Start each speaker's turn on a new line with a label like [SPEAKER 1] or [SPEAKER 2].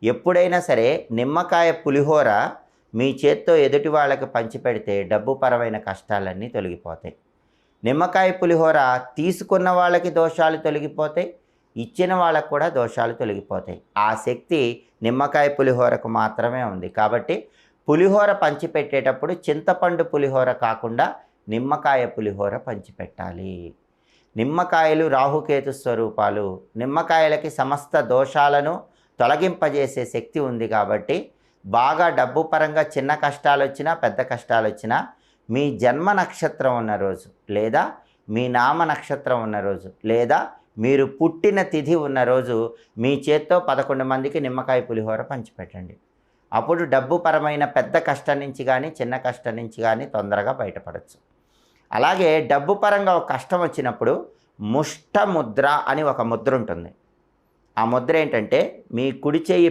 [SPEAKER 1] ఎప్పుడైనా సరే నిమ్మకాయ పులిహోర మీ చేత్తో ఎదుటి వాళ్ళకి పంచిపెడితే డబ్బుపరమైన కష్టాలన్నీ తొలగిపోతాయి. నిమ్మకాయ పులిహోర తీసుకున్న వాళ్ళకి దోషాలు తొలగిపోతాయి, ఇచ్చిన వాళ్ళకు కూడా దోషాలు తొలగిపోతాయి. ఆ శక్తి నిమ్మకాయ పులిహోరకు మాత్రమే ఉంది. కాబట్టి పులిహోర పంచిపెట్టేటప్పుడు చింతపండు పులిహోర కాకుండా నిమ్మకాయ పులిహోర పంచిపెట్టాలి. నిమ్మకాయలు రాహుకేతు స్వరూపాలు. నిమ్మకాయలకి సమస్త దోషాలను తొలగింపజేసే శక్తి ఉంది. కాబట్టి బాగా డబ్బు పరంగా చిన్న కష్టాలు వచ్చినా పెద్ద కష్టాలు వచ్చినా మీ జన్మ నక్షత్రం ఉన్న రోజు, లేదా మీ నామ నక్షత్రం ఉన్న రోజు, లేదా మీరు పుట్టిన తిథి ఉన్న రోజు మీ చేత్తో 11 మందికి నిమ్మకాయ పులిహోర పంచిపెట్టండి. అప్పుడు డబ్బు పరమైన పెద్ద కష్టం నుంచి కానీ చిన్న కష్టం నుంచి కానీ తొందరగా బయటపడవచ్చు. అలాగే డబ్బు పరంగా ఒక కష్టం వచ్చినప్పుడు ముష్ట ముద్ర అని ఒక ముద్ర ఉంటుంది. ఆ ముద్ర ఏంటంటే మీ కుడి చేయి